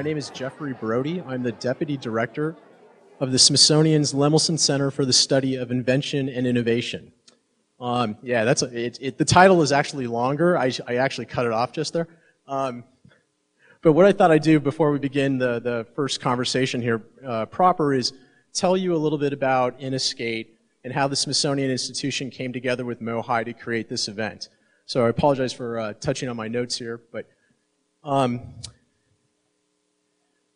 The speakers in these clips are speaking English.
name is Jeffrey Brody. I'm the Deputy Director of the Smithsonian's Lemelson Center for the Study of Invention and Innovation. The title is actually longer. I actually cut it off just there. But what I thought I'd do before we begin the first conversation here proper is tell you a little bit about Innoskate and how the Smithsonian Institution came together with MOHAI to create this event. So I apologize for touching on my notes here, but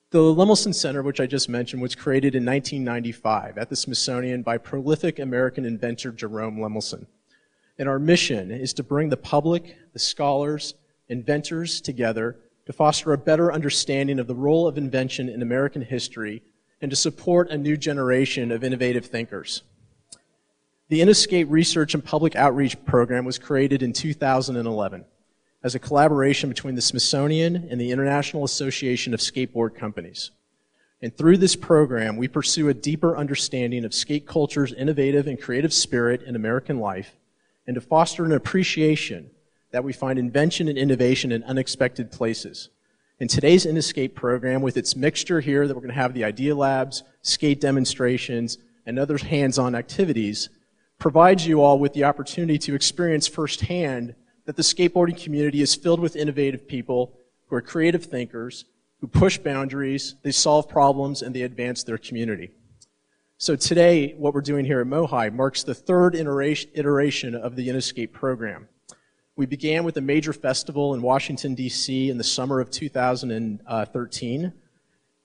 the Lemelson Center, which I just mentioned, was created in 1995 at the Smithsonian by prolific American inventor Jerome Lemelson. And our mission is to bring the public, the scholars, inventors together to foster a better understanding of the role of invention in American history and to support a new generation of innovative thinkers. The Innoskate Research and Public Outreach Program was created in 2011 as a collaboration between the Smithsonian and the International Association of Skateboard Companies. And through this program, we pursue a deeper understanding of skate culture's innovative and creative spirit in American life and to foster an appreciation that we find invention and innovation in unexpected places. In today's Innoskate program, with its mixture here that we're going to have the idea labs, skate demonstrations, and other hands-on activities, provides you all with the opportunity to experience firsthand that the skateboarding community is filled with innovative people who are creative thinkers, who push boundaries, they solve problems, and they advance their community. So today, what we're doing here at MOHAI marks the third iteration of the Innoskate program. We began with a major festival in Washington, D.C. in the summer of 2013.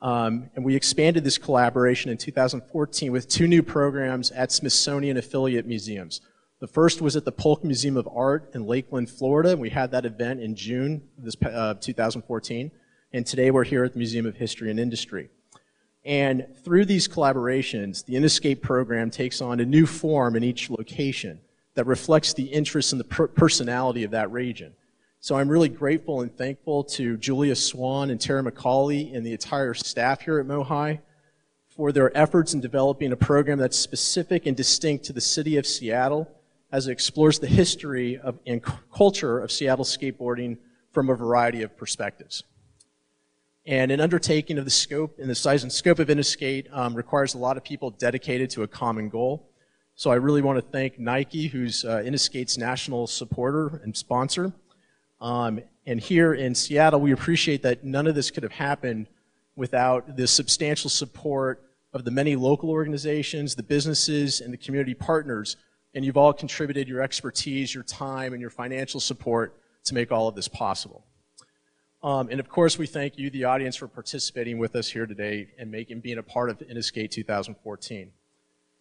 And we expanded this collaboration in 2014 with two new programs at Smithsonian affiliate museums. The first was at the Polk Museum of Art in Lakeland, Florida. We had that event in June of 2014. And today we're here at the Museum of History and Industry. And through these collaborations, the Innoskate program takes on a new form in each location that reflects the interests and the personality of that region. So I'm really grateful and thankful to Julia Swan and Tara McCauley and the entire staff here at MOHAI for their efforts in developing a program that's specific and distinct to the city of Seattle as it explores the history and culture of Seattle skateboarding from a variety of perspectives. And an undertaking of the scope and the size and scope of Innoskate requires a lot of people dedicated to a common goal. So I really want to thank Nike, who's Innoskate's national supporter and sponsor. And here in Seattle, we appreciate that none of this could have happened without the substantial support of the many local organizations, the businesses, and the community partners. And you've all contributed your expertise, your time, and your financial support to make all of this possible. And of course, we thank you, the audience, for participating with us here today and being a part of Innoskate 2014.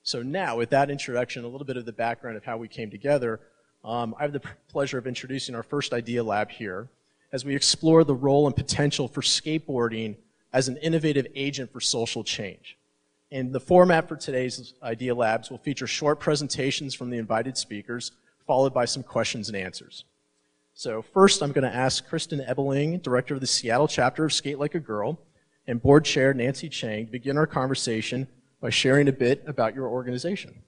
So now, with that introduction, a little bit of the background of how we came together, I have the pleasure of introducing our first Idea Lab here as we explore the role and potential for skateboarding as an innovative agent for social change. And the format for today's Idea Labs will feature short presentations from the invited speakers, followed by some questions and answers. So first, I'm going to ask Kristin Ebeling, Director of the Seattle Chapter of Skate Like a Girl, and Board Chair Nancy Chang, to begin our conversation by sharing a bit about your organization.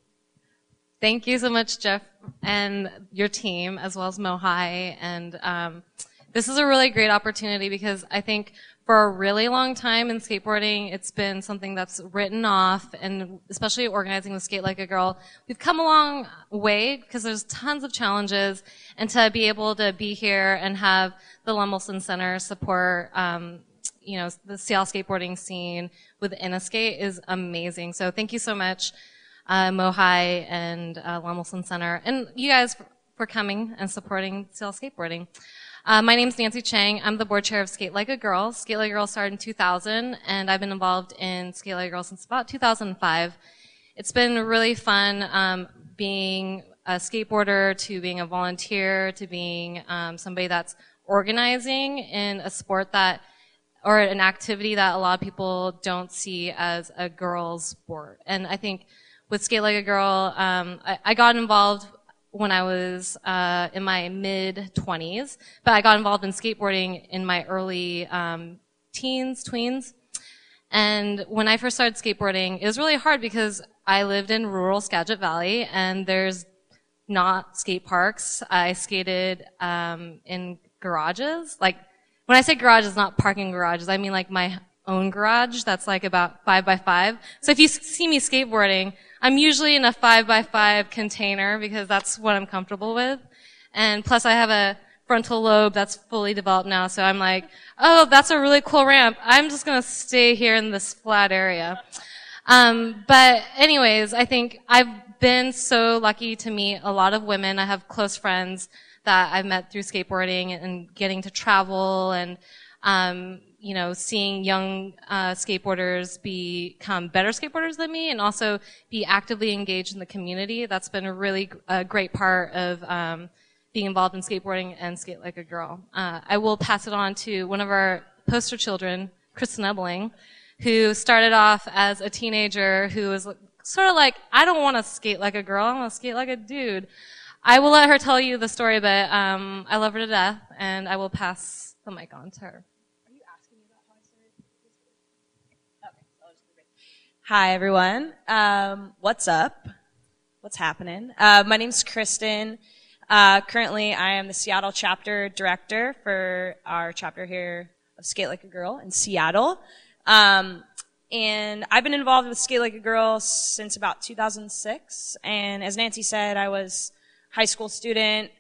Thank you so much, Jeff, and your team, as well as MOHAI. And this is a really great opportunity because I think for a really long time in skateboarding, it's been something that's written off, and especially organizing with Skate Like a Girl, we've come a long way because there's tons of challenges, and to be able to be here and have the Lemelson Center support, the Seattle skateboarding scene with Innoskate is amazing. So thank you so much, MOHAI and Lemelson Center, and you guys for coming and supporting Seattle skateboarding. My name's Nancy Chang. I'm the board chair of Skate Like a Girl. Skate Like a Girl started in 2000, and I've been involved in Skate Like a Girl since about 2005. It's been really fun being a skateboarder to being a volunteer to being somebody that's organizing in a sport or an activity that a lot of people don't see as a girl's sport. And I think with Skate Like a Girl, I got involved when I was in my mid-20s, but I got involved in skateboarding in my early tweens. And when I first started skateboarding, it was really hard because I lived in rural Skagit Valley, and there's not skate parks. I skated in garages, like when I say garage, it's not parking garages. I mean like my own garage that's like about 5x5. So if you see me skateboarding, I'm usually in a 5x5 container because that's what I'm comfortable with. And plus I have a frontal lobe that's fully developed now, so I'm like, oh, that's a really cool ramp. I'm just gonna stay here in this flat area. But anyways, I think I've been so lucky to meet a lot of women. I have close friends that I've met through skateboarding and getting to travel and, you know, seeing young skateboarders become better skateboarders than me and also be actively engaged in the community. That's been a really great part of being involved in skateboarding and Skate Like a Girl. I will pass it on to one of our poster children, Kristin Ebeling, who started off as a teenager who was sort of like, I don't want to skate like a girl, I want to skate like a dude. I will let her tell you the story, but I love her to death, and I will pass the mic on to her. Are you asking me about how I started? Okay, I'll just read. Hi, everyone. What's up? What's happening? My name's Kristin. Currently, I am the Seattle chapter director for our chapter here of Skate Like a Girl in Seattle. And I've been involved with Skate Like a Girl since about 2006. And as Nancy said, I was a high school student,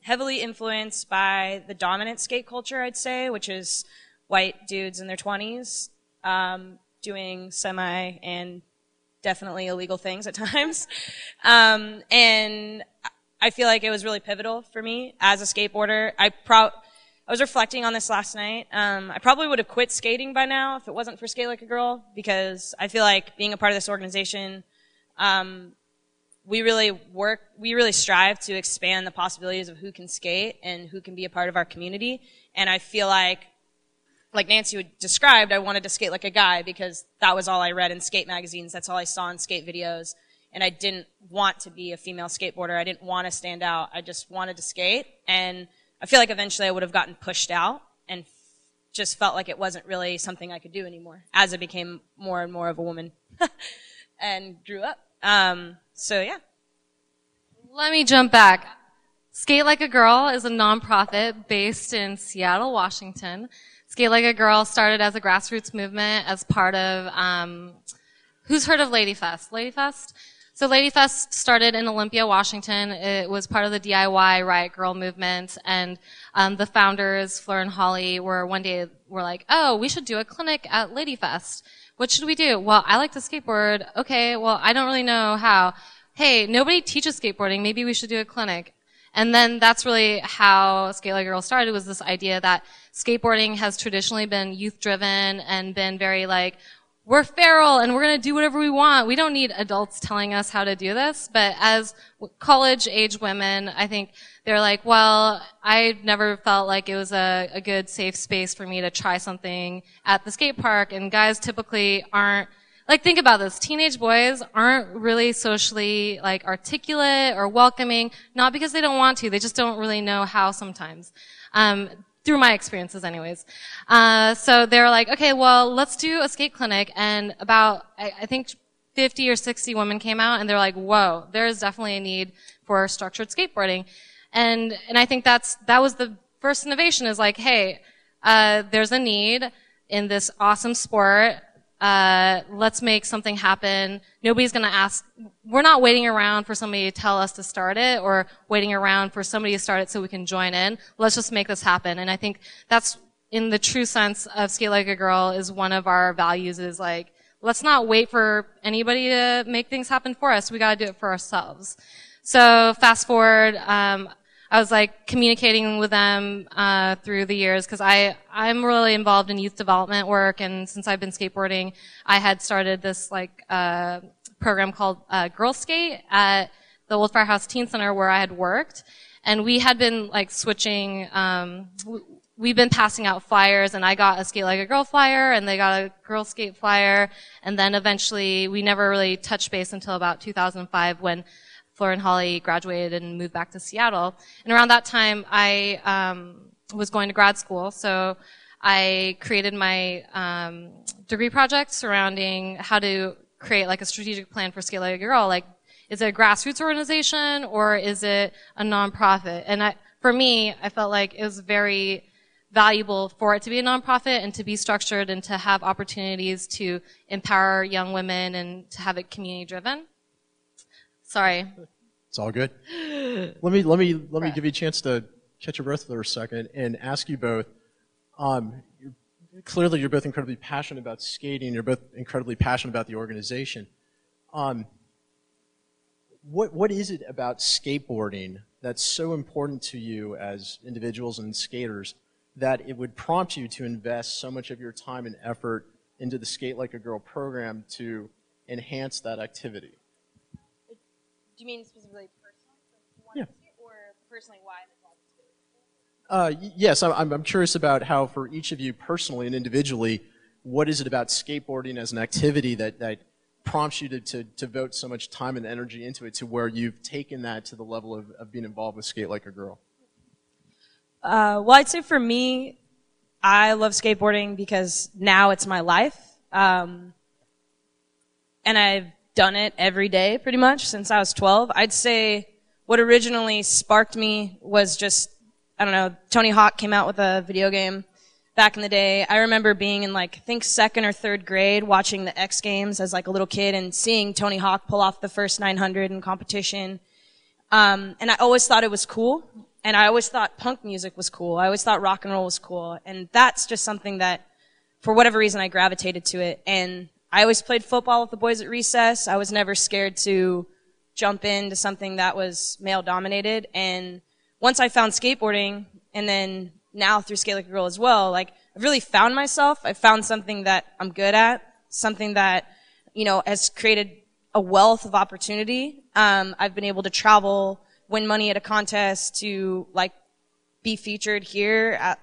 heavily influenced by the dominant skate culture, I'd say, which is white dudes in their 20s, doing semi and definitely illegal things at times. And I feel like it was really pivotal for me as a skateboarder. I was reflecting on this last night. I probably would have quit skating by now if it wasn't for Skate Like a Girl, because I feel like being a part of this organization, we really strive to expand the possibilities of who can skate and who can be a part of our community. And I feel like Nancy described, I wanted to skate like a guy because that was all I read in skate magazines. That's all I saw in skate videos. And I didn't want to be a female skateboarder. I didn't want to stand out. I just wanted to skate. And I feel like eventually I would have gotten pushed out and just felt like it wasn't really something I could do anymore as I became more and more of a woman and grew up. So yeah. Let me jump back. Skate Like a Girl is a nonprofit based in Seattle, Washington. Skate Like a Girl started as a grassroots movement as part of, who's heard of Ladyfest? Ladyfest? So Ladyfest started in Olympia, Washington. It was part of the DIY Riot Girl movement, and the founders, Fleur and Holly, were like, oh, we should do a clinic at Ladyfest. What should we do? Well, I like to skateboard. Okay, well, I don't really know how. Hey, nobody teaches skateboarding. Maybe we should do a clinic. And then that's really how Skate Like a Girl started, was this idea that skateboarding has traditionally been youth-driven and been very like, we're feral and we're going to do whatever we want. We don't need adults telling us how to do this. But as college-age women, I think they're like, well, I never felt like it was a good, safe space for me to try something at the skate park. And guys typically aren't, like, think about this. Teenage boys aren't really socially, like, articulate or welcoming, not because they don't want to. They just don't really know how sometimes. Through my experiences anyways. So they were like, okay, well, let's do a skate clinic. And about, I think 50 or 60 women came out, and they're like, whoa, there is definitely a need for structured skateboarding. And I think that was the first innovation, is like, hey, there's a need in this awesome sport. Let's make something happen. Nobody's gonna ask. We're not waiting around for somebody to tell us to start it, or waiting around for somebody to start it so we can join in. Let's just make this happen. And I think that's, in the true sense of Skate Like a Girl, is one of our values, is like, let's not wait for anybody to make things happen for us. We gotta do it for ourselves. So fast forward, I was like communicating with them through the years, because I'm really involved in youth development work, and since I've been skateboarding, I had started this like program called Girl Skate at the Old Firehouse Teen Center where I had worked, and we had been like switching. We've been passing out flyers, and I got a Skate Like a Girl flyer, and they got a Girl Skate flyer, and then eventually we never really touched base until about 2005 when Fleur and Holly graduated and moved back to Seattle. And around that time, I was going to grad school, so I created my degree project surrounding how to create like a strategic plan for Skate Like a Girl. Like, is it a grassroots organization or is it a nonprofit? And for me, I felt like it was very valuable for it to be a nonprofit and to be structured and to have opportunities to empower young women and to have it community driven. Sorry. It's all good. Let me give you a chance to catch your breath for a second and ask you both. Clearly, you're both incredibly passionate about skating. You're both incredibly passionate about the organization. What is it about skateboarding that's so important to you as individuals and skaters that it would prompt you to invest so much of your time and effort into the Skate Like a Girl program to enhance that activity? Do you mean specifically personally? Yeah. Or personally why? Yes, I'm curious about how for each of you personally and individually, what is it about skateboarding as an activity that prompts you to devote so much time and energy into it to where you've taken that to the level of being involved with Skate Like a Girl? Well, I'd say for me, I love skateboarding because now it's my life. And I've done it every day pretty much since I was 12. I'd say what originally sparked me was just, I don't know, Tony Hawk came out with a video game back in the day. I remember being in like, I think 2nd or 3rd grade watching the X Games as like a little kid and seeing Tony Hawk pull off the first 900 in competition. And I always thought it was cool. And I always thought punk music was cool. I always thought rock and roll was cool. And that's just something that, for whatever reason, I gravitated to it. And I always played football with the boys at recess. I was never scared to jump into something that was male dominated. And once I found skateboarding, and then now through Skate Like a Girl as well, like, I've really found myself. I found something that I'm good at, something that, you know, has created a wealth of opportunity. I've been able to travel, win money at a contest, to, like, be featured here at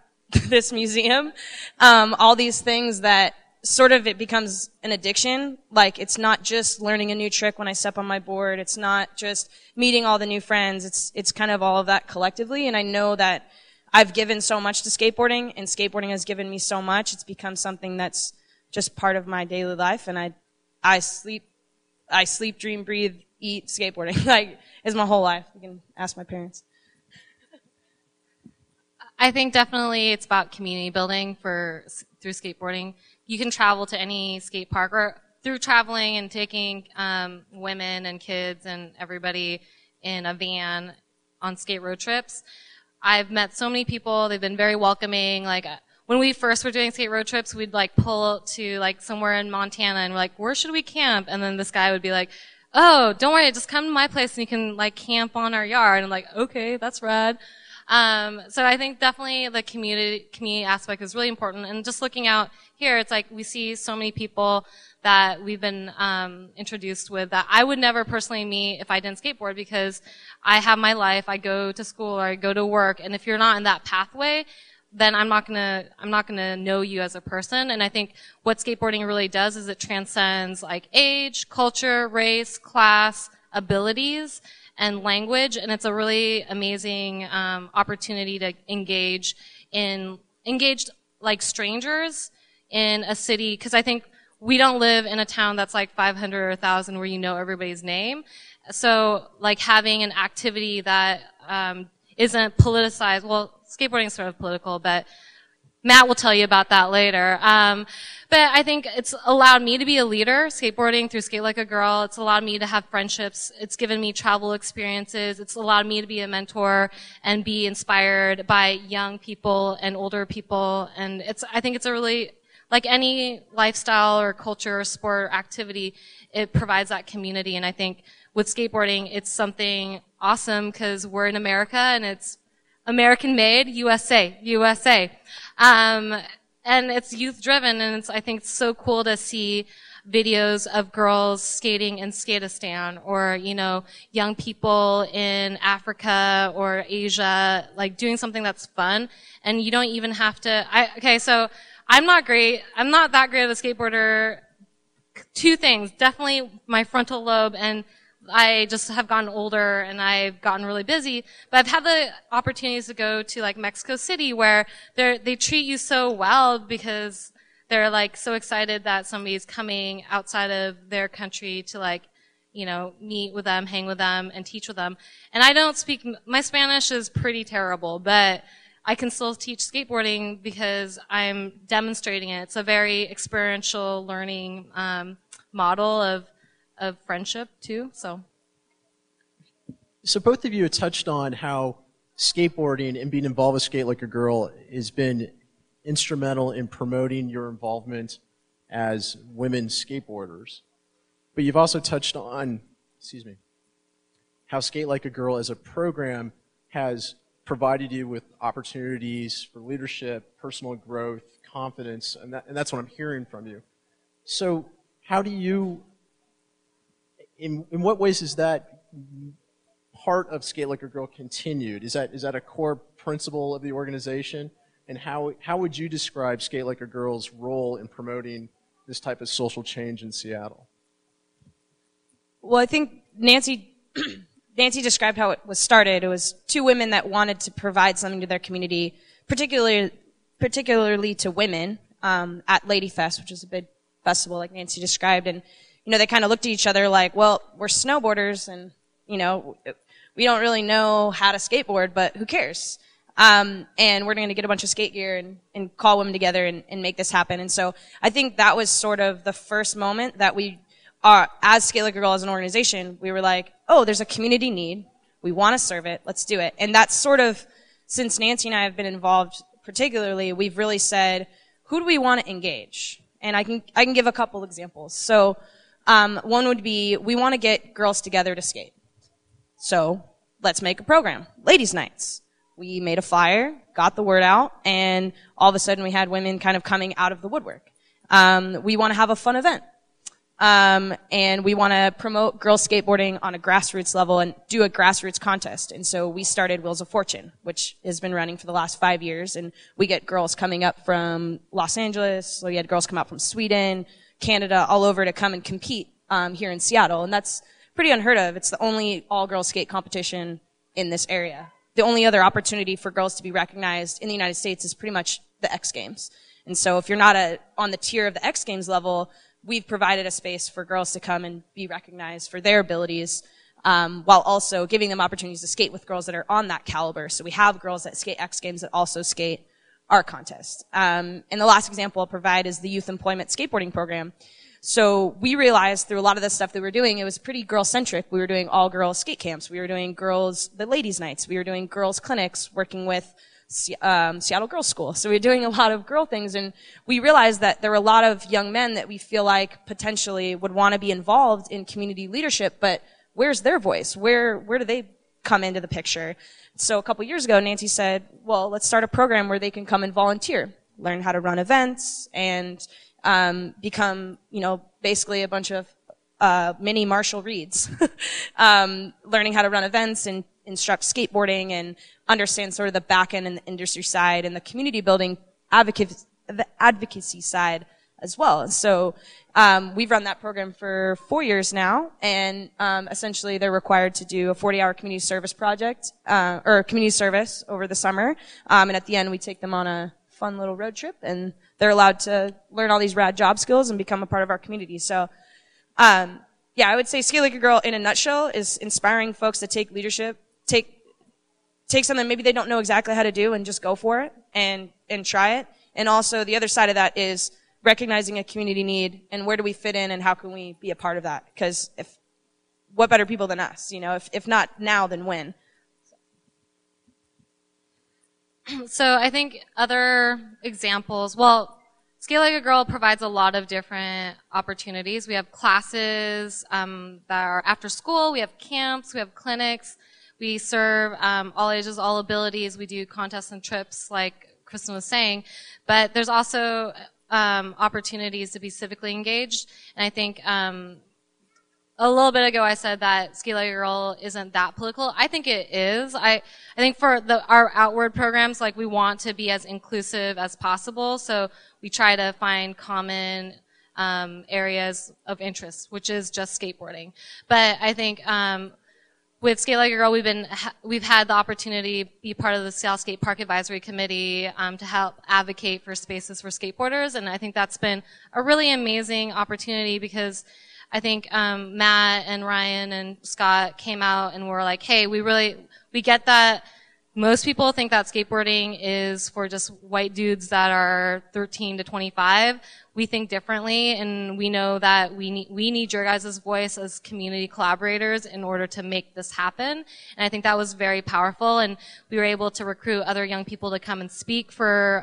this museum. All these things that sort of it becomes an addiction. Like, it's not just learning a new trick when I step on my board. It's not just meeting all the new friends. It's kind of all of that collectively. And I know that I've given so much to skateboarding, and skateboarding has given me so much. It's become something that's just part of my daily life. And I sleep, dream, breathe, eat skateboarding. Like, it's my whole life. You can ask my parents. I think definitely it's about community building through skateboarding. You can travel to any skate park, or through traveling and taking women and kids and everybody in a van on skate road trips. I've met so many people. They've been very welcoming. Like, when we first were doing skate road trips, we'd like pull to like somewhere in Montana and we're like, where should we camp? And then this guy would be like, oh, don't worry, just come to my place and you can like camp on our yard. And I'm like, okay, that's rad. So I think definitely the community aspect is really important. And just looking out here, it's like we see so many people that we've been introduced with that I would never personally meet if I didn't skateboard, because I have my life, I go to school or I go to work, and if you're not in that pathway, then I'm not gonna know you as a person. And I think what skateboarding really does is it transcends like age, culture, race, class, abilities, and language, and it's a really amazing opportunity to engage like strangers in a city, because I think we don't live in a town that's like 500 or 1,000 where you know everybody's name. So like having an activity that isn't politicized, well, skateboarding is sort of political, but Matt will tell you about that later. But I think it's allowed me to be a leader, skateboarding through Skate Like a Girl. It's allowed me to have friendships. It's given me travel experiences. It's allowed me to be a mentor and be inspired by young people and older people. And I think it's a really, like any lifestyle or culture or sport or activity, it provides that community. And I think with skateboarding, it's something awesome because we're in America and it's American made, USA, USA. And it's youth driven, and I think it's so cool to see videos of girls skating in Skatistan, or, you know, young people in Africa or Asia, like doing something that's fun. And you don't even have to, so I'm not that great of a skateboarder. Two things, definitely my frontal lobe, and I just have gotten older and I've gotten really busy, but I've had the opportunities to go to like Mexico City where they treat you so well because they're like so excited that somebody's coming outside of their country to like, you know, meet with them, hang with them, and teach with them. And I don't speak, my Spanish is pretty terrible, but I can still teach skateboarding because I'm demonstrating it. It's a very experiential learning model of friendship too. So both of you have touched on how skateboarding and being involved with Skate Like a Girl has been instrumental in promoting your involvement as women skateboarders. But you've also touched on, how Skate Like a Girl as a program has provided you with opportunities for leadership, personal growth, confidence, and that's what I'm hearing from you. So how do you, in what ways is that part of Skate Like a Girl continued? Is that a core principle of the organization? And how would you describe Skate Like a Girl's role in promoting this type of social change in Seattle? Well, I think Nancy described how it was started. It was two women that wanted to provide something to their community, particularly to women, at Lady Fest, which is a big festival like Nancy described. And, they kind of looked at each other like, well, we're snowboarders and, we don't really know how to skateboard, but who cares? And we're going to get a bunch of skate gear and call women together and make this happen. And so I think that was sort of the first moment that we as Skate Like a Girl as an organization, we were like, oh, there's a community need. We want to serve it. Let's do it. And that's sort of, since Nancy and I have been involved particularly, we've really said, who do we want to engage? And I can give a couple examples. So, one would be, we want to get girls together to skate. So, let's make a program. Ladies' nights. We made a flyer, got the word out, and all of a sudden we had women kind of coming out of the woodwork. We want to have a fun event. And we want to promote girls skateboarding on a grassroots level and do a grassroots contest. And so we started Wheels of Fortune, which has been running for the last 5 years. And we get girls coming up from Los Angeles. So we had girls come out from Sweden, Canada, all over to come and compete, here in Seattle. And that's pretty unheard of. It's the only all-girls skate competition in this area. The only other opportunity for girls to be recognized in the United States is pretty much the X Games. And so if you're not on the tier of the X Games level, we've provided a space for girls to come and be recognized for their abilities, while also giving them opportunities to skate with girls that are on that caliber. So we have girls that skate X Games that also skate our contest. And the last example I'll provide is the Youth Employment Skateboarding Program. So we realized through a lot of the stuff that we were doing, it was pretty girl-centric. We were doing all-girls skate camps. We were doing the ladies' nights. We were doing girls' clinics, working with Seattle Girls School. So we were doing a lot of girl things, and we realized that there were a lot of young men that we feel like potentially would want to be involved in community leadership, but where's their voice? Where do they come into the picture? So a couple years ago, Nancy said, well, let's start a program where they can come and volunteer, learn how to run events, and become, basically a bunch of mini Marshall Reeds, learning how to run events and instruct skateboarding and understand sort of the back end and the industry side and the community building advocacy side as well. So we've run that program for 4 years now, and essentially they're required to do a 40-hour community service project or community service over the summer, and at the end we take them on a fun little road trip, and they're allowed to learn all these rad job skills and become a part of our community. So I would say Skate Like a Girl in a nutshell is inspiring folks to take leadership, take something maybe they don't know exactly how to do and just go for it and try it. And also the other side of that is recognizing a community need and where do we fit in and how can we be a part of that? Because what better people than us? If not now, then when? So I think other examples, well, Skate Like a Girl provides a lot of different opportunities. We have classes that are after school. We have camps. We have clinics. We serve all ages, all abilities. We do contests and trips, like Kristin was saying. But there's also opportunities to be civically engaged. And I think a little bit ago I said that Skate Like a Girl isn't that political. I think it is. I think for our outward programs, like, we want to be as inclusive as possible. So we try to find common areas of interest, which is just skateboarding. But I think with Skate Like a Girl, we've had the opportunity to be part of the Seattle Skate Park Advisory Committee to help advocate for spaces for skateboarders, and I think that's been a really amazing opportunity because I think Matt and Ryan and Scott came out and were like, hey, we get that most people think that skateboarding is for just white dudes that are 13 to 25. We think differently, and we know that we need your guys' voice as community collaborators in order to make this happen. And I think that was very powerful, and we were able to recruit other young people to come and speak for,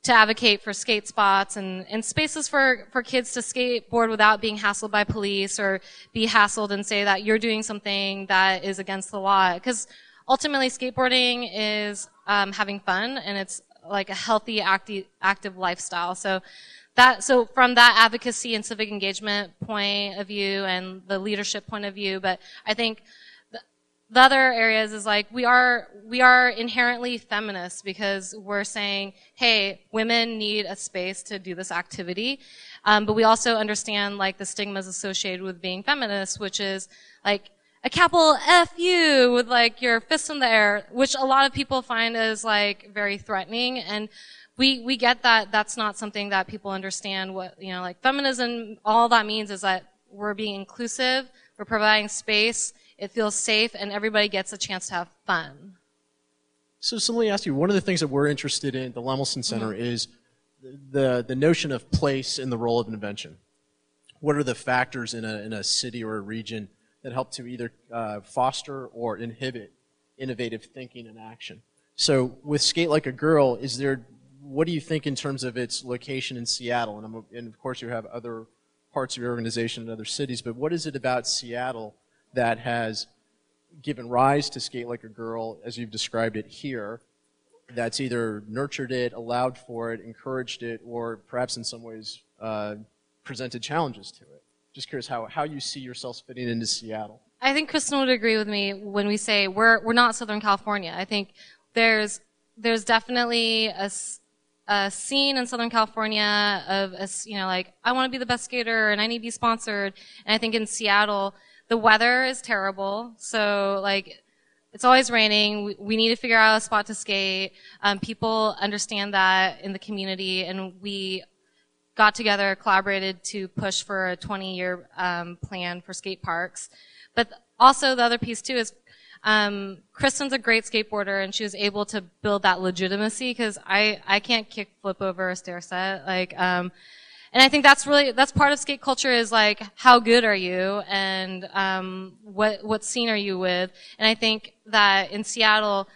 to advocate for skate spots and spaces for kids to skateboard without being hassled by police or be hassled and say that you're doing something that is against the law. Because ultimately, skateboarding is having fun, and it's like a healthy, active lifestyle. So from that advocacy and civic engagement point of view and the leadership point of view, but I think the other areas is like we are inherently feminist because we're saying, hey, women need a space to do this activity, but we also understand like the stigmas associated with being feminist, which is like a capital F you with like your fist in the air, which a lot of people find is like very threatening. And we get that that's not something that people understand. What, you know, like feminism, all that means is that we're being inclusive, we're providing space, it feels safe, and everybody gets a chance to have fun. So let me ask you, one of the things that we're interested in at the Lemelson Center is the notion of place and the role of invention. What are the factors in a city or a region that help to either foster or inhibit innovative thinking and action? So with Skate Like a Girl, what do you think in terms of its location in Seattle? And of course you have other parts of your organization in other cities, but what is it about Seattle that has given rise to Skate Like a Girl, as you've described it here, that's either nurtured it, allowed for it, encouraged it, or perhaps in some ways presented challenges to it? Just curious how you see yourselves fitting into Seattle. I think Kristin would agree with me when we say we're not Southern California. I think there's definitely a scene in Southern California of you know, like I want to be the best skater and I need to be sponsored. And I think in Seattle the weather is terrible, so like it's always raining. We need to figure out a spot to skate. People understand that in the community, and we got together, collaborated to push for a 20-year plan for skate parks. But also the other piece too is Kristin's a great skateboarder, and she was able to build that legitimacy because I can't kick flip over a stair set. Like, and I think that's part of skate culture is like, how good are you and what scene are you with? And I think that in Seattle,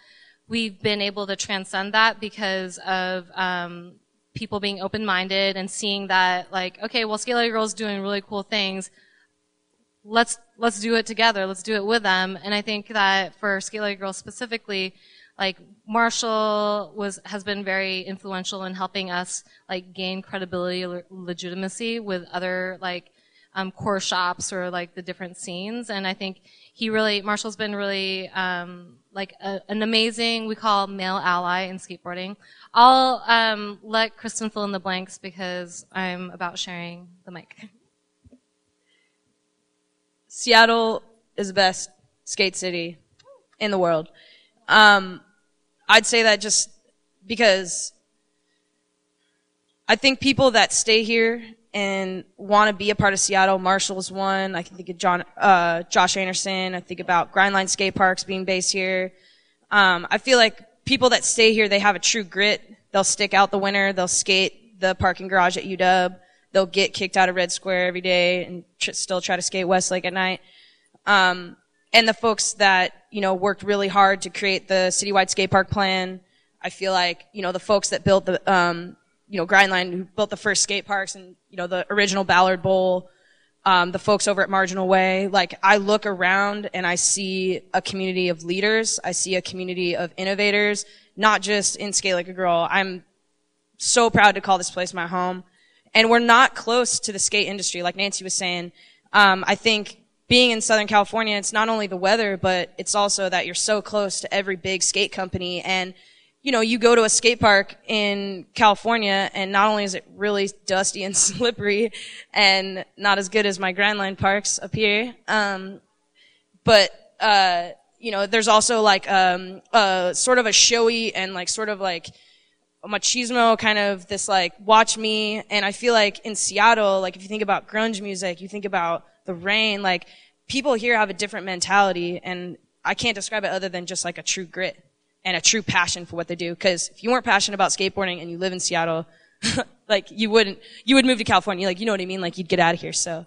we've been able to transcend that because of people being open-minded and seeing that, like, okay, well, Skate Like a Girl's doing really cool things. Let's do it together. Let's do it with them. And I think that for Skate Like a Girl specifically, like Marshall has been very influential in helping us like gain credibility, legitimacy with other like core shops or like the different scenes. And I think Marshall's been really like an amazing, we call male ally in skateboarding. I'll let Kristin fill in the blanks because I'm about sharing the mic. Seattle is the best skate city in the world. I'd say that just because I think people that stay here and want to be a part of Seattle, Marshall's one. I can think of Josh Anderson. I think about Grindline skate parks being based here. I feel like people that stay here, they have a true grit. They'll stick out the winter. They'll skate the parking garage at UW. They'll get kicked out of Red Square every day and still try to skate Westlake at night. And the folks that, you know, worked really hard to create the citywide skate park plan. I feel like, you know, the folks that built the, you know, Grindline, who built the first skate parks and, you know, the original Ballard Bowl, the folks over at Marginal Way. Like, I look around and I see a community of leaders. I see a community of innovators, not just in Skate Like a Girl. I'm so proud to call this place my home. And we're not close to the skate industry, like Nancy was saying. I think being in Southern California, it's not only the weather, but it's also that you're so close to every big skate company. And, you know, you go to a skate park in California, and not only is it really dusty and slippery and not as good as my Grindline parks up here, but, you know, there's also like sort of a showy and like sort of like machismo kind of this like watch me. And I feel like in Seattle, like if you think about grunge music, you think about the rain, like people here have a different mentality, and I can't describe it other than just like a true grit. and a true passion for what they do. Because if you weren't passionate about skateboarding and you live in Seattle, like you would move to California. Like, you know what I mean? Like, you'd get out of here. So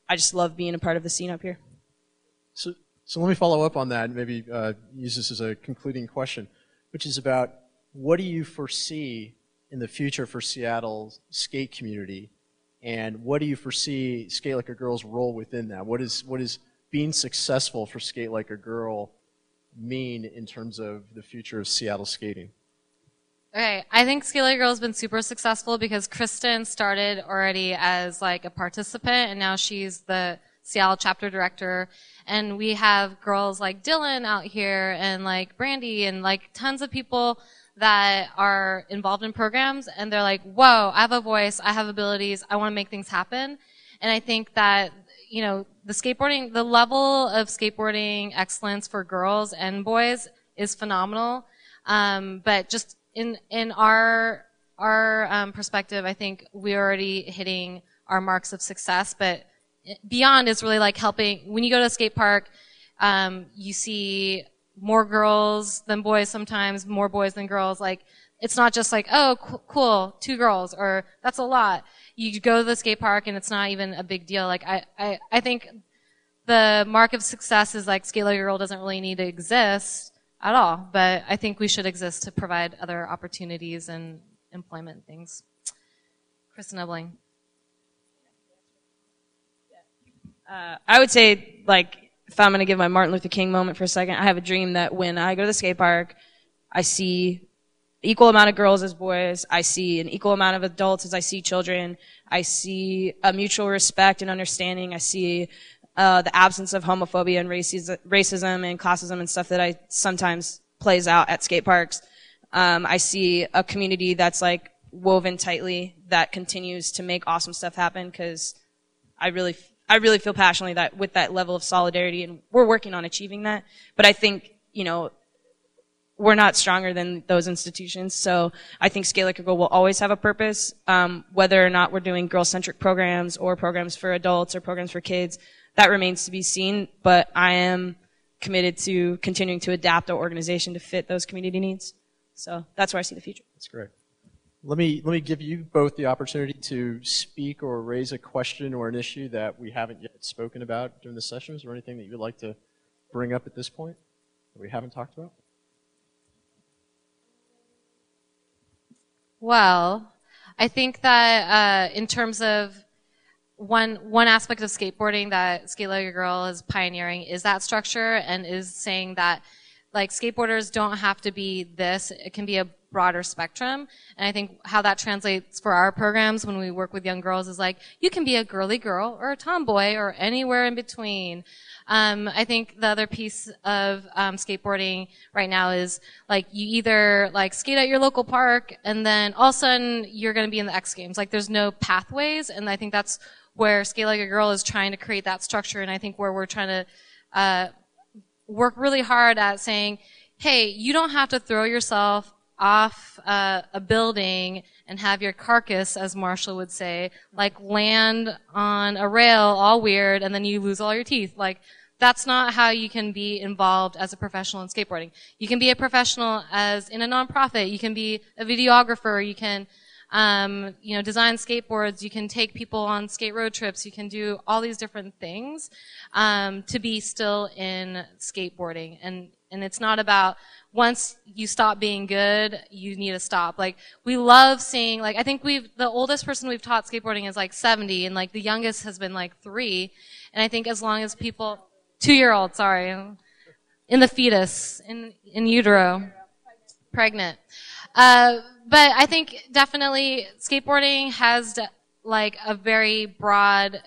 I just love being a part of the scene up here. So let me follow up on that and maybe use this as a concluding question, which is about what do you foresee in the future for Seattle's skate community, and what do you foresee Skate Like a Girl's role within that? What is being successful for Skate Like a Girl mean in terms of the future of Seattle skating? Okay, I think Skate Like a Girl has been super successful because Kristin started already as like a participant, and now she's the Seattle chapter director. And we have girls like Dylan out here and like Brandy and like tons of people that are involved in programs, and they're like, whoa, I have a voice, I have abilities, I want to make things happen. And I think that, you know, the level of skateboarding excellence for girls and boys is phenomenal. But just in our perspective, I think we're already hitting our marks of success, but beyond is really like helping. When you go to a skate park, you see more girls than boys sometimes, more boys than girls. Like, it's not just like, oh, cool, 2 girls, or that's a lot. You go to the skate park and it's not even a big deal. Like, I think the mark of success is like Skate Like a Girl doesn't really need to exist at all, but I think we should exist to provide other opportunities and employment things. Kristin Ebeling. I would say, like, if I'm going to give my Martin Luther King moment for a second, I have a dream that when I go to the skate park, I see equal amount of girls as boys. I see an equal amount of adults as I see children. I see a mutual respect and understanding. I see the absence of homophobia and racism and classism and stuff that I sometimes plays out at skate parks. I see a community that's like woven tightly that continues to make awesome stuff happen, because I really feel passionately that with that level of solidarity, and we're working on achieving that. But I think, you know, we're not stronger than those institutions. So I think Skate Like a Girl will always have a purpose, whether or not we're doing girl-centric programs or programs for adults or programs for kids. That remains to be seen, but I am committed to continuing to adapt our organization to fit those community needs. So that's where I see the future. That's great. Let me give you both the opportunity to speak or raise a question or an issue that we haven't yet spoken about during the session. Is there anything that you would like to bring up at this point that we haven't talked about? Well, I think that in terms of one aspect of skateboarding that Skate Like a Girl is pioneering is that structure, and is saying that like skateboarders don't have to be this. It can be a broader spectrum. And I think how that translates for our programs when we work with young girls is like, you can be a girly girl or a tomboy or anywhere in between. I think the other piece of skateboarding right now is like you either like skate at your local park and then all of a sudden you're going to be in the X Games. Like there's no pathways, and I think that's where Skate Like a Girl is trying to create that structure, and I think where we're trying to work really hard at saying, hey, you don't have to throw yourself off a building and have your carcass, as Marshall would say, like land on a rail all weird and then you lose all your teeth. Like, that's not how you can be involved as a professional in skateboarding. You can be a professional as in a nonprofit. You can be a videographer. You can, design skateboards. You can take people on skate road trips. You can do all these different things, to be still in skateboarding. And it's not about once you stop being good, you need to stop. Like, we love seeing, like, I think the oldest person we've taught skateboarding is like 70, and like the youngest has been like 3. And I think as long as people, 2-year-old, sorry, in the fetus, in utero, pregnant. But I think definitely skateboarding has like a very broad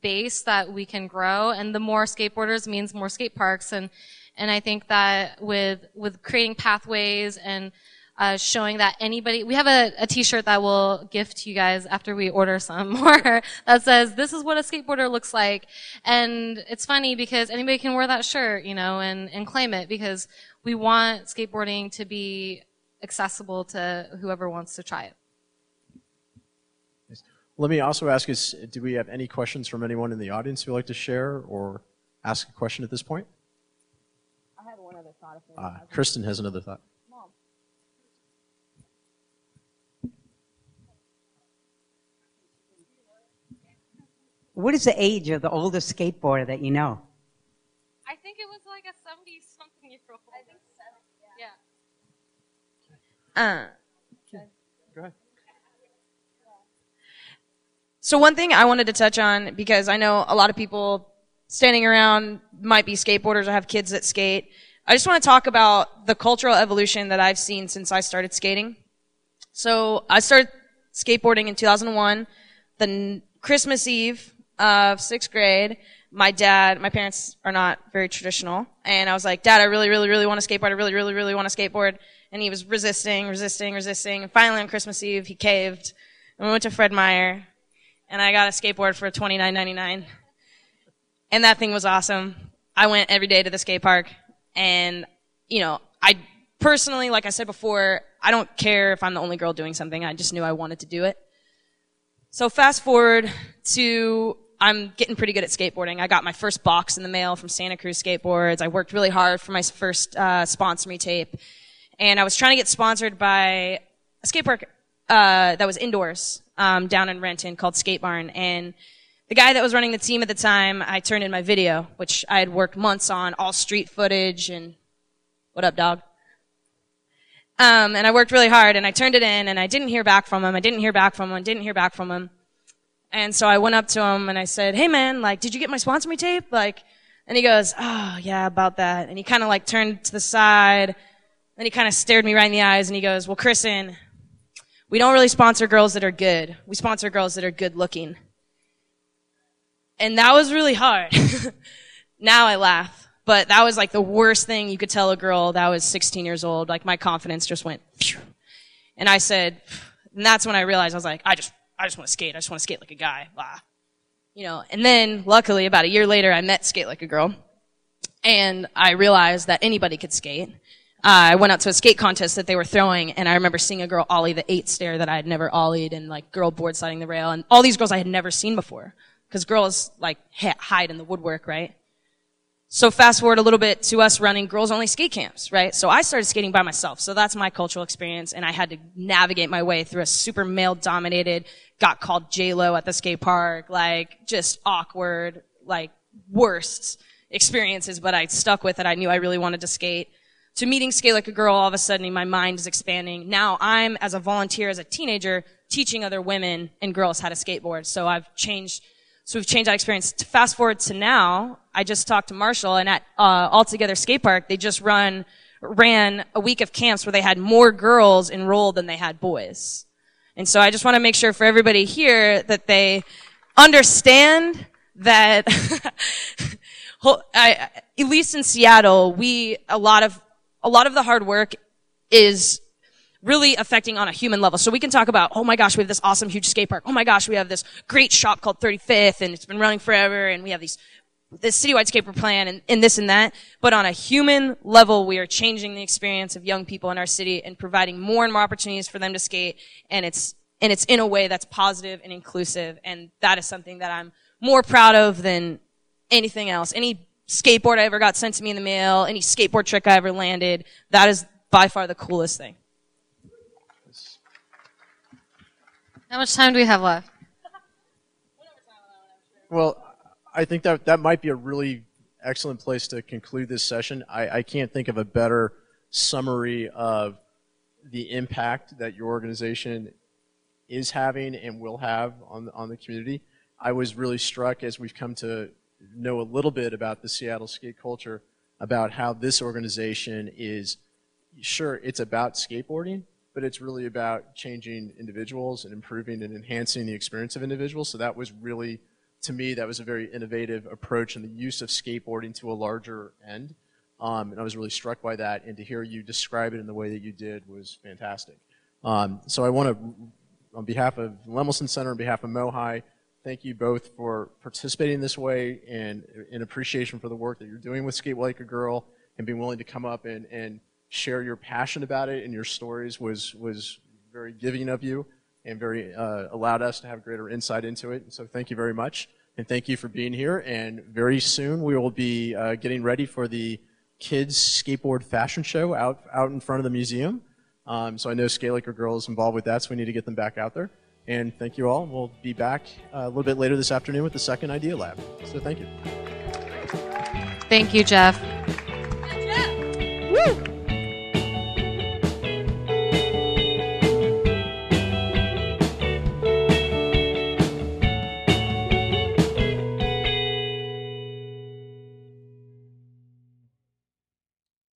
base that we can grow, and the more skateboarders means more skate parks, and I think that with creating pathways and showing that anybody, we have a t-shirt that we'll gift to you guys after we order some more that says, this is what a skateboarder looks like. And it's funny because anybody can wear that shirt, and claim it, because we want skateboarding to be accessible to whoever wants to try it. Let me also ask us, do we have any questions from anyone in the audience who would like to share or ask a question at this point? I had one other thought. lot of things. Kristin has another thought. Mom. What is the age of the oldest skateboarder that you know? I think it was like a 70-something-year-old. I think 70, yeah. Go ahead. So one thing I wanted to touch on, because I know a lot of people standing around might be skateboarders or have kids that skate. I just want to talk about the cultural evolution that I've seen since I started skating. So I started skateboarding in 2001, the Christmas Eve of 6th grade. My parents are not very traditional, and I was like, Dad, I really, really, really want to skateboard. I really, really, really want to skateboard. And he was resisting. And finally on Christmas Eve, he caved. And we went to Fred Meyer, and I got a skateboard for $29.99. And that thing was awesome. I went every day to the skate park, and, you know, I personally, like I said before, I don't care if I'm the only girl doing something. I just knew I wanted to do it. So fast forward to, I'm getting pretty good at skateboarding. I got my first box in the mail from Santa Cruz Skateboards. I worked really hard for my first sponsor me tape. And I was trying to get sponsored by a skate park that was indoors down in Renton called Skate Barn. And the guy that was running the team at the time, I turned in my video, which I had worked months on, all street footage and what up, dog? And I worked really hard, and I turned it in, and I didn't hear back from him. And so I went up to him, and I said, hey, man, like, did you get my sponsor me tape? Like, and he goes, oh, yeah, about that. And he kind of, like, turned to the side, and he kind of stared me right in the eyes, and he goes, well, Kristin, we don't really sponsor girls that are good. We sponsor girls that are good looking. And that was really hard. Now I laugh. But that was like the worst thing you could tell a girl that was 16 years old. Like my confidence just went, phew. And I said, and that's when I realized I was like, I just want to skate. I just want to skate like a guy. Blah. You know, and then luckily about a year later I met Skate Like a Girl. And I realized that anybody could skate. I went out to a skate contest that they were throwing, and I remember seeing a girl ollie the 8 stair that I had never ollied, and like girl board sliding the rail, and all these girls I had never seen before. Because girls like hide in the woodwork, right? So fast forward a little bit to us running girls only skate camps, right? So I started skating by myself. So that's my cultural experience, and I had to navigate my way through a super male dominated, got called J-Lo at the skate park, like just awkward, like worst experiences, but I stuck with it. I knew I really wanted to skate. To meeting Skate Like a Girl, all of a sudden my mind is expanding. Now I'm, as a volunteer, as a teenager, teaching other women and girls how to skateboard. So we've changed that experience. To fast forward to now, I just talked to Marshall, and at Altogether Skate Park, they just ran a week of camps where they had more girls enrolled than they had boys. And so I just want to make sure for everybody here that they understand that, at least in Seattle, a lot of the hard work is really affecting on a human level. So we can talk about, oh my gosh, we have this awesome huge skate park. Oh my gosh, we have this great shop called 35th, and it's been running forever, and we have this citywide skateboard plan and this and that. But on a human level, we are changing the experience of young people in our city and providing more and more opportunities for them to skate, and it's in a way that's positive and inclusive, and that is something that I'm more proud of than anything else. Any skateboard I ever got sent to me in the mail, any skateboard trick I ever landed, that is by far the coolest thing. How much time do we have left? Well, I think that might be a really excellent place to conclude this session. I can't think of a better summary of the impact that your organization is having and will have on the community. I was really struck as we've come to know a little bit about the Seattle skate culture, about how this organization is, sure, it's about skateboarding, but it's really about changing individuals and improving and enhancing the experience of individuals. So that was really, to me, that was a very innovative approach in the use of skateboarding to a larger end. And I was really struck by that, and to hear you describe it in the way that you did was fantastic. So I want to, on behalf of the Lemelson Center, on behalf of MOHAI, thank you both for participating this way, and in appreciation for the work that you're doing with Skate Like a Girl, and being willing to come up and share your passion about it, and your stories was very giving of you, and very allowed us to have greater insight into it. And so thank you very much, and thank you for being here. And very soon we will be getting ready for the kids skateboard fashion show out in front of the museum. So I know Skate Like a Girl is involved with that, so we need to get them back out there. And thank you all. We'll be back a little bit later this afternoon with the second Idea Lab. So thank you. Thank you, Jeff.